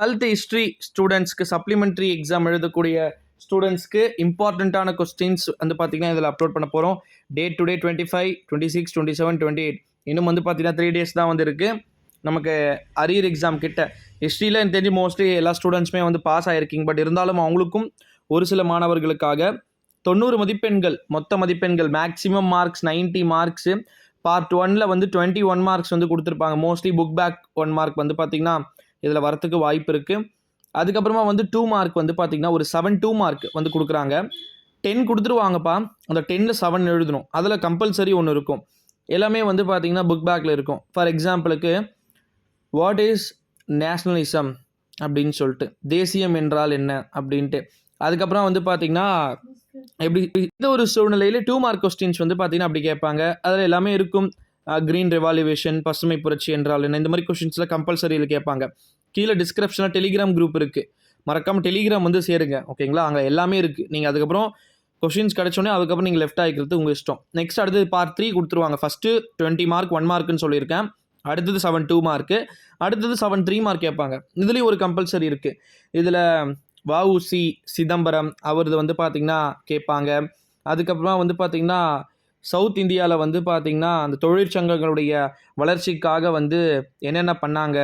12th history ஸ்டூடெண்ட்ஸ்க்கு supplementary exam எழுதக்கூடிய ஸ்டூடெண்ட்ஸ்க்கு இம்பார்ட்டண்ட்டான கொஸ்டின்ஸ் வந்து பார்த்தீங்கன்னா இதில் அப்லோட் பண்ண போகிறோம். டேட் டுடே 25, 26, 27, 28 இன்னும் வந்து பார்த்தீங்கன்னா 3 days தான் வந்து இருக்குது நமக்கு அரியர் எக்ஸாம் கிட்ட. ஹிஸ்ட்ரியில் எனக்கு தெரிஞ்சு மோஸ்ட்லி எல்லா ஸ்டூடெண்ட்ஸுமே வந்து பாஸ் ஆகிருக்கீங்க. பட் இருந்தாலும் அவங்களுக்கும் ஒரு சில மாணவர்களுக்காக 90 மதிப்பெண்கள் மொத்த மதிப்பெண்கள் மேக்ஸிமம் மார்க்ஸ் 90 மார்க்ஸு. பார்ட் 1ல் வந்து 21 மார்க்ஸ் வந்து கொடுத்துருப்பாங்க. மோஸ்ட்லி புக் பேக் 1 மார்க் வந்து பார்த்திங்கன்னா இதில் வரத்துக்கு வாய்ப்பு இருக்குது. அதுக்கப்புறமா வந்து 2 மார்க் வந்து பார்த்திங்கன்னா ஒரு 7 2 மார்க் வந்து கொடுக்குறாங்க. 10 கொடுத்துருவாங்கப்பா. அந்த 10ல் 7 எழுதணும். அதில் கம்பல்சரி ஒன்று இருக்கும். எல்லாமே வந்து பார்த்திங்கன்னா புக் பேக்கில் இருக்கும். ஃபார் எக்ஸாம்பிளுக்கு வாட் இஸ் நேஷ்னலிசம் அப்படின்னு சொல்லிட்டு, தேசியம் என்றால் என்ன அப்படின்ட்டு. அதுக்கப்புறம் வந்து பார்த்திங்கன்னா எப்படி இந்த ஒரு சூழ்நிலையில் 2 மார்க் கொஸ்டின்ஸ் வந்து பார்த்திங்கன்னா அப்படி கேட்பாங்க. அதில் எல்லாமே இருக்கும். க்ரீன் ரெவால்யூவேஷன், பசுமை புரட்சி என்றால் என்ன, இந்த மாதிரி கொஸ்டின்ஸில் கம்பல்சரியில் கேட்பாங்க. கீழே டிஸ்கிரிப்ஷனில் டெலிகிராம் குரூப் இருக்குது. மறக்காமல் டெலிகிராம் வந்து சேருங்க, ஓகேங்களா? அங்கே எல்லாமே இருக்குது. நீங்கள் அதுக்கப்புறம் கொஷின்ஸ் கிடச்சோன்னே அதுக்கப்புறம் நீங்கள் லெஃப்ட் ஆகிக்கிறது உங்கள் இஷ்டம். நெக்ஸ்ட் அடுத்தது பார்ட் 3 கொடுத்துருவாங்க. ஃபஸ்ட்டு 20 மார்க் 1 மார்க்குன்னு சொல்லியிருக்கேன். அடுத்தது 7 2 மார்க்கு, அடுத்தது 7 3 மார்க் கேட்பாங்க. இதுலேயும் ஒரு கம்பல்சரி இருக்குது. இதில் வஉசி சிதம்பரம் அவரது வந்து பார்த்திங்கன்னா கேட்பாங்க. அதுக்கப்புறமா வந்து பார்த்திங்கன்னா சவுத் இந்தியாவில் வந்து பார்த்திங்கன்னா அந்த தொழிற்சங்கங்களுடைய வளர்ச்சிக்காக வந்து என்னென்ன பண்ணாங்க,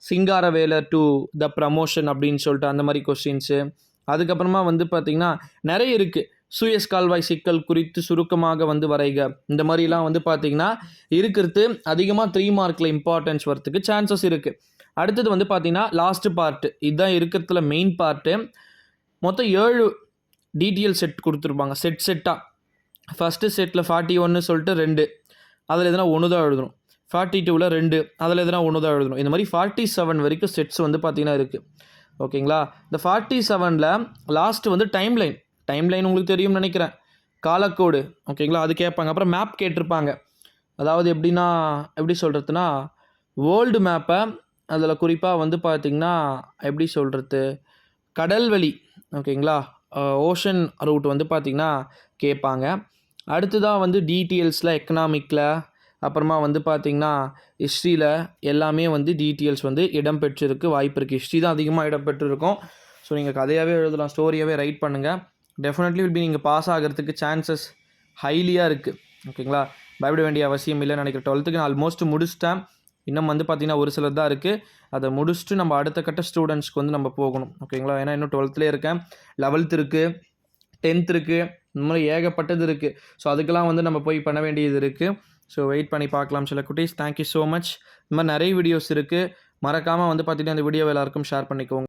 சிங்காரவேலர் டு த ப்ரமோஷன் அப்படின்னு சொல்லிட்டு அந்த மாதிரி கொஸ்டின்ஸு. அதுக்கப்புறமா வந்து பார்த்திங்கன்னா நிறைய இருக்குது. சூயஸ் கால்வாய் சிக்கல் குறித்து சுருக்கமாக வந்து வரைக, இந்த மாதிரிலாம் வந்து பார்த்திங்கன்னா இருக்கிறது. அதிகமாக 3 மார்க்கில் இம்பார்ட்டன்ஸ் வரத்துக்கு சான்சஸ் இருக்குது. அடுத்தது வந்து பார்த்திங்கன்னா லாஸ்ட்டு பார்ட்டு, இதுதான் இருக்கிறதுல மெயின் பார்ட்டு. மொத்தம் 7 டிடிஎல் செட் கொடுத்துருப்பாங்க. செட்டாக ஃபஸ்ட்டு செட்டில் 41 சொல்லிட்டு 2, அதில் எதனா ஒன்று தான் எழுதணும். 42ல் 2, அதில் எதனா ஒன்று தான் எழுதணும். இந்த மாதிரி 47 வரைக்கும் செட்ஸ் வந்து பார்த்திங்கன்னா இருக்குது, ஓகேங்களா? இந்த 47ல் லாஸ்ட்டு வந்து டைம்லைன் உங்களுக்கு தெரியும்னு நினைக்கிறேன். காலக்கோடு, ஓகேங்களா? அது கேட்பாங்க. அப்புறம் மேப் கேட்டிருப்பாங்க. அதாவது எப்படி சொல்கிறதுனா வேர்ல்டு மேப்பை அதில் குறிப்பாக வந்து பார்த்திங்கன்னா எப்படி சொல்கிறது, கடல்வழி, ஓகேங்களா, ஓஷன் ரூட் வந்து பார்த்திங்கன்னா கேட்பாங்க. அடுத்ததாக வந்து டீட்டெயில்ஸில் எக்கனாமிக்கில், அப்புறமா வந்து பார்த்திங்கன்னா ஹிஸ்ட்ரியில் எல்லாமே வந்து டீட்டெயில்ஸ் வந்து இடம்பெற்றிருக்கு வாய்ப்பு இருக்குது. ஹிஸ்ட்ரி தான் அதிகமாக இடம்பெற்றிருக்கும். ஸோ நீங்கள் கதையாகவே எழுதலாம், ஸ்டோரியாகவே ரைட் பண்ணுங்கள். டெஃபினெட்லி வில் பி நீங்கள் பாஸ் ஆகிறதுக்கு சான்சஸ் ஹைலியாக இருக்குது, ஓகேங்களா? பயப்பட வேண்டிய அவசியம் இல்லைன்னு நினைக்கிறேன். 12க்கு நான் ஆல்மோஸ்ட் முடிச்சிட்டேன். இன்னும் வந்து பார்த்திங்கன்னா ஒரு சிலர் தான் இருக்குது. அதை முடிச்சுட்டு நம்ம அடுத்த கட்ட ஸ்டூடெண்ட்ஸ்க்கு வந்து நம்ம போகணும், ஓகேங்களா? ஏன்னா இன்னும் 12லேயே இருக்கேன். 11th இருக்குது, 10th இருக்குது, இந்த மாதிரி ஏகப்பட்டது இருக்குது. ஸோ அதுக்கெல்லாம் வந்து நம்ம போய் பண்ண வேண்டியது இருக்குது. ஸோ வெயிட் பண்ணி பார்க்கலாம் சில குட்டீஸ். Thank you so much. இந்த மாதிரி நிறைய வீடியோஸ் இருக்குது. மறக்காமல் வந்து பார்த்திங்கன்னா அந்த வீடியோ எல்லாருக்கும் ஷேர் பண்ணிக்கோங்க.